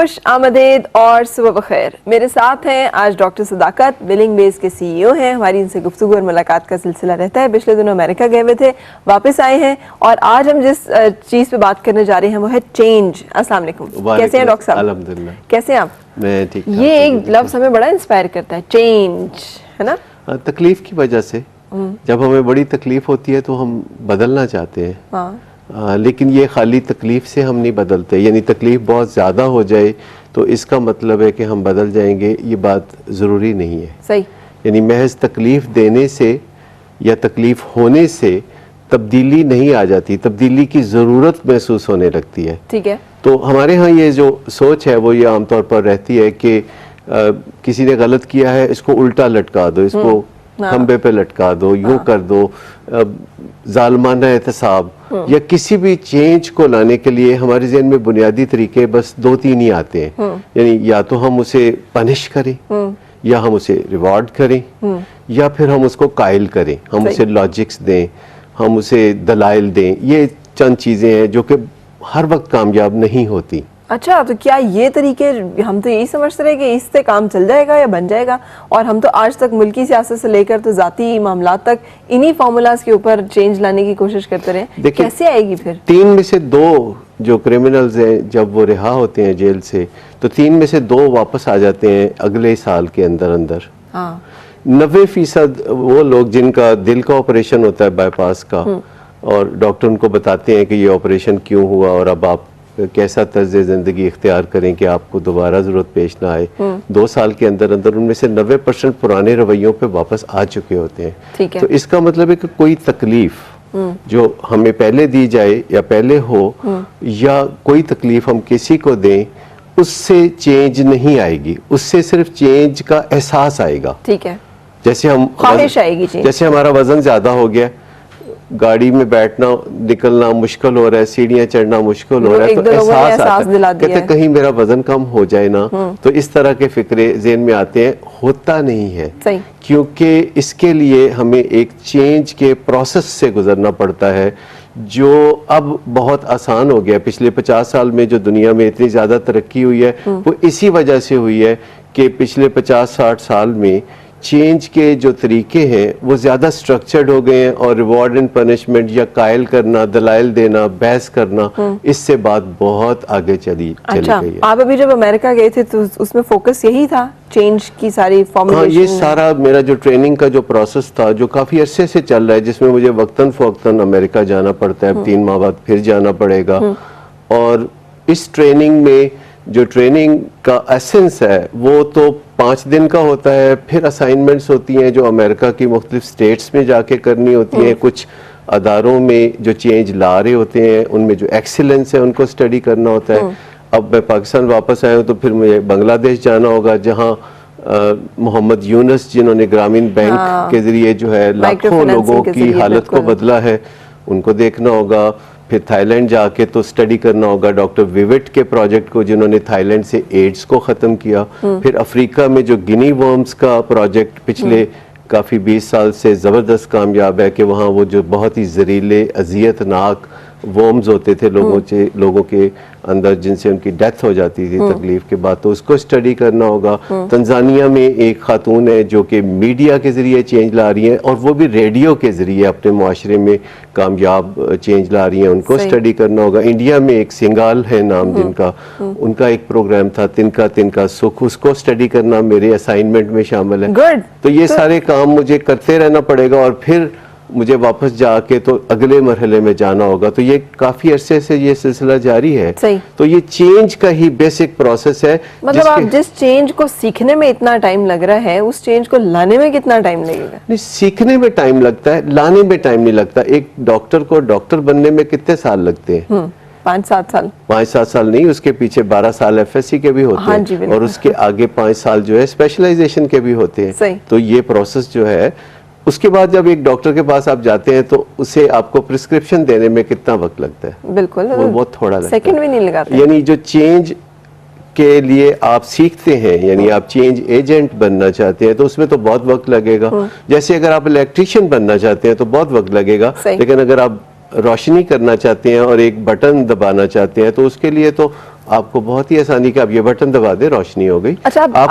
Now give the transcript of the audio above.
खुश आमदेद और सुबह बखैर। मेरे साथ हैं आज डॉक्टर सदाकत, बिलिंग बेस के सीईओ हैं। हमारी इनसे गुफ्तगू और मुलाकात का सिलसिला रहता है। पिछले दिनों अमेरिका गए हुए थे, वापस आए हैं और आज हम जिस चीज़ पे बात करने जा रहे हैं वो है चेंज। अस्सलाम वालेकुम, कैसे हैं डॉक्टर साहब? अल्हम्दुलिल्लाह, कैसे हैं आप? मैं ठीक। ये एक लफ्ज़ हमें बड़ा इंस्पायर करता है, चेंज, है ना? तकलीफ की वजह से जब हमें बड़ी तकलीफ होती है तो हम बदलना चाहते हैं। हाँ। लेकिन ये खाली तकलीफ से हम नहीं बदलते, यानी तकलीफ बहुत ज़्यादा हो जाए तो इसका मतलब है कि हम बदल जाएंगे, ये बात ज़रूरी नहीं है। सही। यानी महज तकलीफ देने से या तकलीफ होने से तब्दीली नहीं आ जाती, तब्दीली की ज़रूरत महसूस होने लगती है। ठीक है। तो हमारे यहाँ ये जो सोच है वो ये आमतौर पर रहती है कि किसी ने गलत किया है, इसको उल्टा लटका दो, इसको खंबे पे लटका दो, यूं कर दो, जालमाना एहतसाब, या किसी भी चेंज को लाने के लिए हमारे ज़हन में बुनियादी तरीके बस दो तीन ही आते हैं। यानी या तो हम उसे पनिश करें, या हम उसे रिवॉर्ड करें, या फिर हम उसको कायल करें, हम उसे लॉजिक्स दें, हम उसे दलाइल दें। ये चंद चीज़ें हैं जो कि हर वक्त कामयाब नहीं होती। अच्छा, तो क्या ये तरीके, हम तो यही समझते रहे कि इससे काम चल जाएगा या बन जाएगा, और हम तो आज तक मुल्की सियासत से लेकर तो ज़ाती मामलात तक इन्हीं फार्मूलाज के ऊपर चेंज लाने की कोशिश करते रहे। कैसे आएगी फिर? तीन में से दो जो क्रिमिनल्स हैं जब वो रिहा होते हैं जेल से तो 3 में से 2 वापस आ जाते हैं अगले साल के अंदर अंदर। हाँ। 90% वो लोग जिनका दिल का ऑपरेशन होता है बाईपास का, और डॉक्टर उनको बताते हैं कि ये ऑपरेशन क्यों हुआ और अब आप कैसा तर्ज ज़िंदगी इख्तियार करें कि आपको दोबारा ज़रूरत पेश ना आए। 2 साल के अंदर अंदर उनमें से 90% पुराने रवैयों पे वापस आ चुके होते हैं। ठीक है। तो इसका मतलब है कि कोई तकलीफ जो हमें पहले दी जाए या पहले हो, या कोई तकलीफ हम किसी को दें, उससे चेंज नहीं आएगी, उससे सिर्फ चेंज का एहसास आएगा। ठीक है। जैसे हम ख्वाहिश आएगी चेंज। जैसे हमारा वजन ज्यादा हो गया, गाड़ी में बैठना निकलना मुश्किल हो रहा है, सीढ़ियां चढ़ना मुश्किल हो रहा है, तो एहसास आता है, कहते कहीं मेरा वजन कम हो जाए ना। तो इस तरह के फिक्रे ज़हन में आते हैं। होता नहीं है, क्योंकि इसके लिए हमें एक चेंज के प्रोसेस से गुजरना पड़ता है जो अब बहुत आसान हो गया। पिछले 50 साल में जो दुनिया में इतनी ज़्यादा तरक्की हुई है वो इसी वजह से हुई है कि पिछले 50-60 साल में चेंज के जो तरीके हैं वो ज़्यादा स्ट्रक्चर्ड हो गए हैं, और रिवॉर्ड एंड पनिशमेंट या कायल करना, दलाइल देना, बहस करना, इससे बात बहुत आगे चली गई है। आप अभी जब अमेरिका गए थे तो उसमें फोकस यही था, चेंज की सारी फॉर्मुलेशन? हाँ, ये सारा मेरा जो ट्रेनिंग का जो प्रोसेस था जो काफ़ी अरसे से चल रहा है, जिसमें मुझे वक्तन फ़वक्तन अमेरिका जाना पड़ता है, 3 माह बाद फिर जाना पड़ेगा। और इस ट्रेनिंग में जो ट्रेनिंग का एसेंस है वो तो 5 दिन का होता है। फिर असाइनमेंट्स होती हैं जो अमेरिका की मुख्तलिफ स्टेट्स में जाके करनी होती हैं। कुछ अदारों में जो चेंज ला रहे होते हैं उनमें जो एक्सीलेंस है उनको स्टडी करना होता है। अब मैं पाकिस्तान वापस आया हूँ तो फिर मुझे बांग्लादेश जाना होगा, जहाँ मोहम्मद यूनुस जिन्होंने ग्रामीण बैंक के जरिए जो है लाखों लोगों की हालत को बदला है, उनको देखना होगा। फिर थाईलैंड जाके तो स्टडी करना होगा डॉक्टर विविट के प्रोजेक्ट को, जिन्होंने थाईलैंड से एड्स को ख़त्म किया। फिर अफ्रीका में जो गिनी वर्म्स का प्रोजेक्ट पिछले काफ़ी 20 साल से ज़बरदस्त कामयाब है कि वहाँ वो जो बहुत ही जहरीले अजियतनाक वर्म्स होते थे लोगों के अंदर, जिनसे उनकी डेथ हो जाती थी तकलीफ के बाद, तो उसको स्टडी करना होगा। तंजानिया में एक खातून है जो कि मीडिया के ज़रिए चेंज ला रही हैं, और वो भी रेडियो के ज़रिए अपने मुआशरे में कामयाब चेंज ला रही हैं, उनको स्टडी करना होगा। इंडिया में एक सिंगाल है नाम जिनका, उनका एक प्रोग्राम था तिनका तिनका सुख, उसको स्टडी करना मेरे असाइनमेंट में शामिल है। तो ये सारे काम मुझे करते रहना पड़ेगा, और फिर मुझे वापस जाके तो अगले मरहले में जाना होगा। तो ये काफी अरसे से ये सिलसिला जारी है। तो ये चेंज का ही बेसिक प्रोसेस है। मतलब आप जिस चेंज को सीखने में इतना टाइम लग रहा है, उस चेंज को लाने में कितना टाइम लगेगा? नहीं, सीखने में टाइम लगता है, लाने में टाइम नहीं लगता। एक डॉक्टर को डॉक्टर बनने में कितने साल लगते हैं? 5-7 साल। 5-7 साल नहीं, उसके पीछे 12 साल FSC के भी होते हैं, और उसके आगे 5 साल जो है स्पेशलाइजेशन के भी होते हैं। तो ये प्रोसेस जो है, उसके बाद जब एक डॉक्टर के पास आप जाते हैं तो उसे आपको प्रिस्क्रिप्शन देने में कितना वक्त लगता है? बिल्कुल, वो बहुत थोड़ा लगता है, सेकंड भी नहीं लगाते। यानी जो चेंज के लिए आप सीखते हैं, यानी आप चेंज एजेंट बनना चाहते हैं, तो उसमें तो बहुत वक्त लगेगा। जैसे अगर आप इलेक्ट्रिशियन बनना चाहते हैं तो बहुत वक्त लगेगा, लेकिन अगर आप रोशनी करना चाहते हैं और एक बटन दबाना चाहते हैं तो उसके लिए तो आपको बहुत ही आसानी का, आप ये बटन दबा दें, रोशनी हो गई। अच्छा, आप